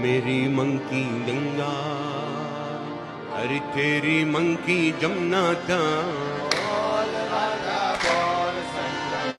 मेरी मंकी गंगा, अरे तेरी मंकी जमुना था।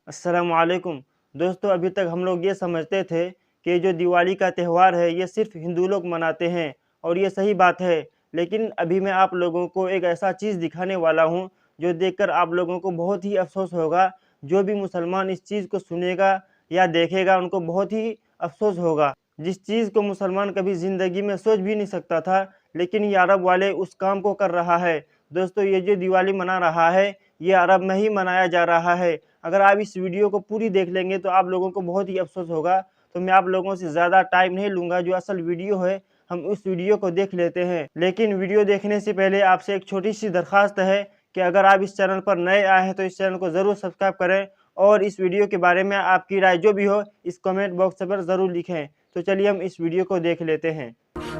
अस्सलाम वालेकुम दोस्तों, अभी तक हम लोग ये समझते थे कि जो दिवाली का त्यौहार है ये सिर्फ हिंदू लोग मनाते हैं और ये सही बात है। लेकिन अभी मैं आप लोगों को एक ऐसा चीज़ दिखाने वाला हूँ जो देखकर आप लोगों को बहुत ही अफसोस होगा। जो भी मुसलमान इस चीज़ को सुनेगा या देखेगा उनको बहुत ही अफसोस होगा। जिस चीज़ को मुसलमान कभी ज़िंदगी में सोच भी नहीं सकता था, लेकिन ये अरब वाले उस काम को कर रहा है। दोस्तों, ये जो दिवाली मना रहा है ये अरब में ही मनाया जा रहा है। अगर आप इस वीडियो को पूरी देख लेंगे तो आप लोगों को बहुत ही अफसोस होगा। तो मैं आप लोगों से ज़्यादा टाइम नहीं लूँगा, जो असल वीडियो है हम उस वीडियो को देख लेते हैं। लेकिन वीडियो देखने से पहले आपसे एक छोटी सी दरख्वास्त है कि अगर आप इस चैनल पर नए आए हैं तो इस चैनल को ज़रूर सब्सक्राइब करें और इस वीडियो के बारे में आपकी राय जो भी हो इस कमेंट बॉक्स पर ज़रूर लिखें। तो चलिए हम इस वीडियो को देख लेते हैं।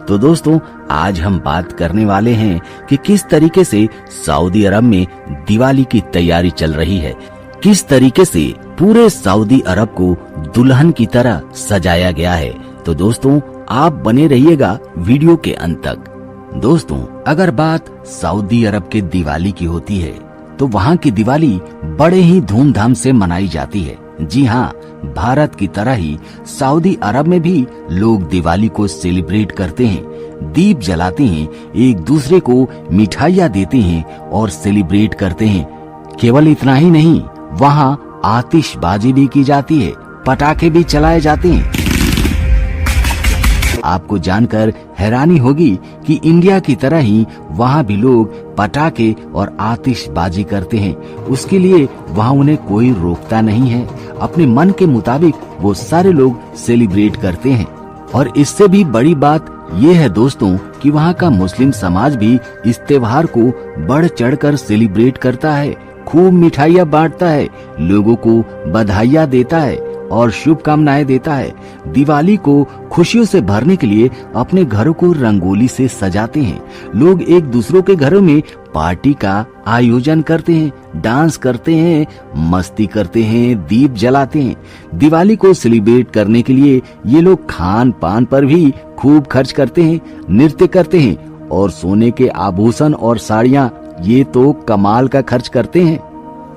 तो दोस्तों, आज हम बात करने वाले हैं कि किस तरीके से सऊदी अरब में दिवाली की तैयारी चल रही है, किस तरीके से पूरे सऊदी अरब को दुल्हन की तरह सजाया गया है। तो दोस्तों, आप बने रहिएगा वीडियो के अंत तक। दोस्तों, अगर बात सऊदी अरब के दिवाली की होती है तो वहाँ की दिवाली बड़े ही धूमधाम से मनाई जाती है। जी हाँ, भारत की तरह ही सऊदी अरब में भी लोग दिवाली को सेलिब्रेट करते हैं, दीप जलाते हैं, एक दूसरे को मिठाइयाँ देते हैं और सेलिब्रेट करते हैं। केवल इतना ही नहीं, वहाँ आतिशबाजी भी की जाती है, पटाखे भी चलाए जाते हैं। आपको जानकर हैरानी होगी कि इंडिया की तरह ही वहाँ भी लोग पटाखे और आतिशबाजी करते हैं। उसके लिए वहाँ उन्हें कोई रोकता नहीं है, अपने मन के मुताबिक वो सारे लोग सेलिब्रेट करते हैं। और इससे भी बड़ी बात ये है दोस्तों कि वहाँ का मुस्लिम समाज भी इस त्योहार को बढ़ चढ़कर सेलिब्रेट करता है, खूब मिठाइयाँ बांटता है, लोगों को बधाइयाँ देता है और शुभकामनाएं देता है। दिवाली को खुशियों से भरने के लिए अपने घरों को रंगोली से सजाते हैं। लोग एक दूसरों के घरों में पार्टी का आयोजन करते हैं, डांस करते हैं, मस्ती करते हैं, दीप जलाते हैं। दिवाली को सेलिब्रेट करने के लिए ये लोग खान पान पर भी खूब खर्च करते हैं, नृत्य करते हैं और सोने के आभूषण और साड़ियाँ ये तो कमाल का खर्च करते हैं।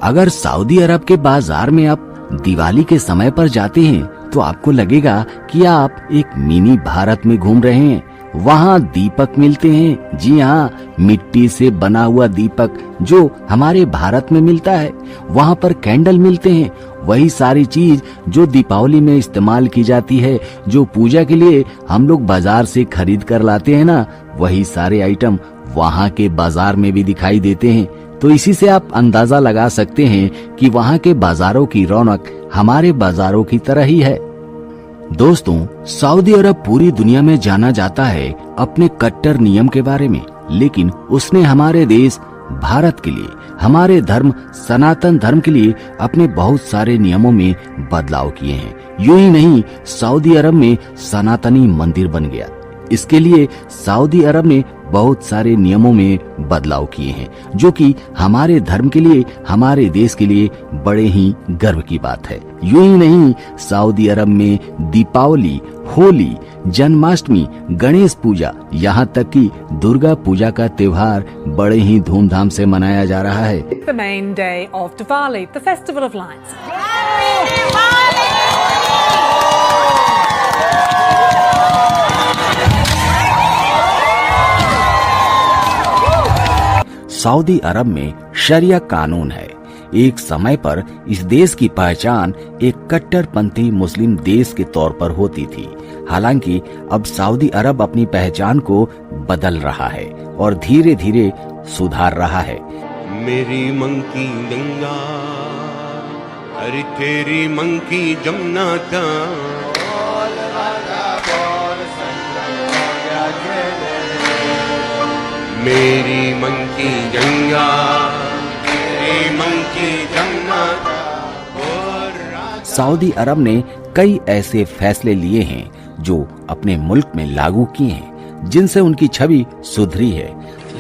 अगर सऊदी अरब के बाजार में आप दिवाली के समय पर जाते हैं तो आपको लगेगा कि आप एक मिनी भारत में घूम रहे हैं। वहाँ दीपक मिलते हैं, जी हाँ, मिट्टी से बना हुआ दीपक जो हमारे भारत में मिलता है। वहाँ पर कैंडल मिलते हैं, वही सारी चीज जो दीपावली में इस्तेमाल की जाती है, जो पूजा के लिए हम लोग बाजार से खरीद कर लाते हैं ना, वही सारे आइटम वहाँ के बाजार में भी दिखाई देते हैं। तो इसी से आप अंदाजा लगा सकते हैं कि वहाँ के बाजारों की रौनक हमारे बाजारों की तरह ही है। दोस्तों, सऊदी अरब पूरी दुनिया में जाना जाता है अपने कट्टर नियम के बारे में, लेकिन उसने हमारे देश भारत के लिए, हमारे धर्म सनातन धर्म के लिए अपने बहुत सारे नियमों में बदलाव किए हैं। यूं ही नहीं, सऊदी अरब में सनातनी मंदिर बन गया। इसके लिए सऊदी अरब ने बहुत सारे नियमों में बदलाव किए हैं, जो कि हमारे धर्म के लिए, हमारे देश के लिए बड़े ही गर्व की बात है। यूं ही नहीं, सऊदी अरब में दीपावली, होली, जन्माष्टमी, गणेश पूजा, यहाँ तक कि दुर्गा पूजा का त्योहार बड़े ही धूमधाम से मनाया जा रहा है। The main day of Diwali, the festival of lights. Saudi Arab में शरिया कानून है। एक समय पर इस देश की पहचान एक कट्टरपंथी मुस्लिम देश के तौर पर होती थी। हालांकि अब सऊदी अरब अपनी पहचान को बदल रहा है और धीरे धीरे सुधार रहा है। मेरी मंकी गंगा, अरे तेरी मंकी जमुना था। मेरी मंकी गंगा, तेरी मंकी जमुना था। सऊदी अरब ने कई ऐसे फैसले लिए हैं जो अपने मुल्क में लागू किए हैं, जिनसे उनकी छवि सुधरी है।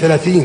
30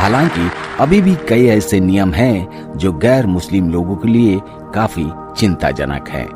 हालांकि अभी भी कई ऐसे नियम हैं जो गैर मुस्लिम लोगों के लिए काफी चिंताजनक हैं।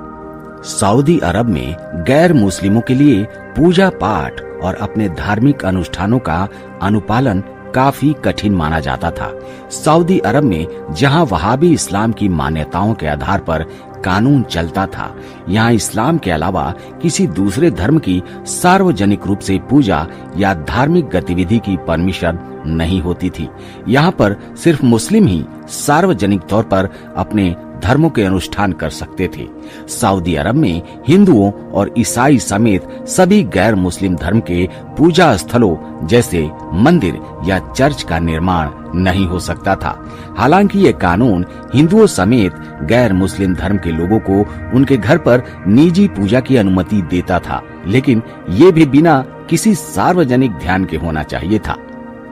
सऊदी अरब में गैर मुस्लिमों के लिए पूजा पाठ और अपने धार्मिक अनुष्ठानों का अनुपालन काफी कठिन माना जाता था। सऊदी अरब में जहां वहाबी इस्लाम की मान्यताओं के आधार पर कानून चलता था, यहाँ इस्लाम के अलावा किसी दूसरे धर्म की सार्वजनिक रूप से पूजा या धार्मिक गतिविधि की परमिशन नहीं होती थी। यहाँ पर सिर्फ मुस्लिम ही सार्वजनिक तौर पर अपने धर्मों के अनुष्ठान कर सकते थे। सऊदी अरब में हिंदुओं और ईसाई समेत सभी गैर मुस्लिम धर्म के पूजा स्थलों जैसे मंदिर या चर्च का निर्माण नहीं हो सकता था। हालांकि ये कानून हिंदुओं समेत गैर मुस्लिम धर्म के लोगों को उनके घर पर निजी पूजा की अनुमति देता था, लेकिन ये भी बिना किसी सार्वजनिक ध्यान के होना चाहिए था।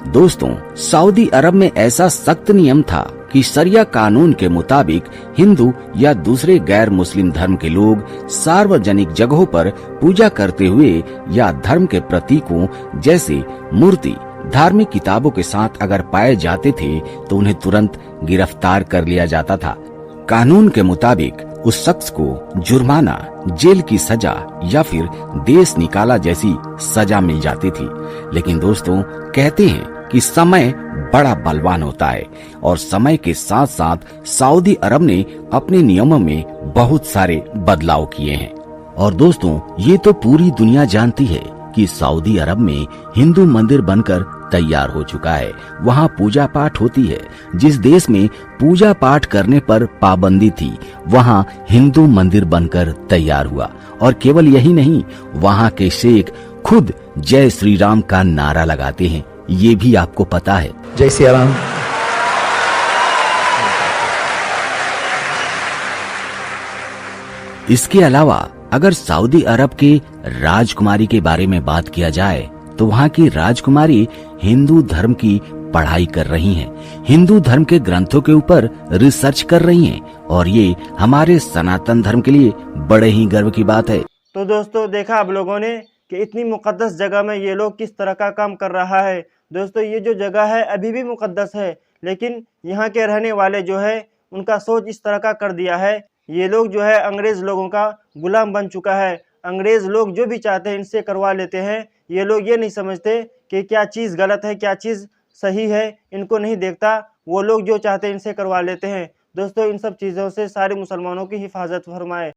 दोस्तों, सऊदी अरब में ऐसा सख्त नियम था कि शरिया कानून के मुताबिक हिंदू या दूसरे गैर मुस्लिम धर्म के लोग सार्वजनिक जगहों पर पूजा करते हुए या धर्म के प्रतीकों जैसे मूर्ति, धार्मिक किताबों के साथ अगर पाए जाते थे तो उन्हें तुरंत गिरफ्तार कर लिया जाता था। कानून के मुताबिक उस शख्स को जुर्माना, जेल की सजा या फिर देश निकाला जैसी सजा मिल जाती थी। लेकिन दोस्तों, कहते हैं कि समय बड़ा बलवान होता है और समय के साथ साथ सऊदी अरब ने अपने नियमों में बहुत सारे बदलाव किए हैं। और दोस्तों, ये तो पूरी दुनिया जानती है कि सऊदी अरब में हिंदू मंदिर बनकर तैयार हो चुका है। वहाँ पूजा पाठ होती है। जिस देश में पूजा पाठ करने पर पाबंदी थी, वहाँ हिंदू मंदिर बनकर तैयार हुआ। और केवल यही नहीं, वहाँ के शेख खुद जय श्री राम का नारा लगाते हैं। ये भी आपको पता है। जय श्री राम। इसके अलावा अगर सऊदी अरब के राजकुमारी के बारे में बात किया जाए तो वहाँ की राजकुमारी हिंदू धर्म की पढ़ाई कर रही हैं, हिंदू धर्म के ग्रंथों के ऊपर रिसर्च कर रही हैं और ये हमारे सनातन धर्म के लिए बड़े ही गर्व की बात है। तो दोस्तों, देखा आप लोगों ने कि इतनी मुकद्दस जगह में ये लोग किस तरह का काम कर रहा है। दोस्तों, ये जो जगह है अभी भी मुकद्दस है, लेकिन यहाँ के रहने वाले जो है उनका सोच इस तरह का कर दिया है। ये लोग जो है अंग्रेज लोगों का गुलाम बन चुका है। अंग्रेज लोग जो भी चाहते हैं इनसे करवा लेते हैं। ये लोग ये नहीं समझते कि क्या चीज़ गलत है, क्या चीज़ सही है, इनको नहीं देखता। वो लोग जो चाहते हैं इनसे करवा लेते हैं। दोस्तों, इन सब चीज़ों से सारे मुसलमानों की हिफाजत फरमाए।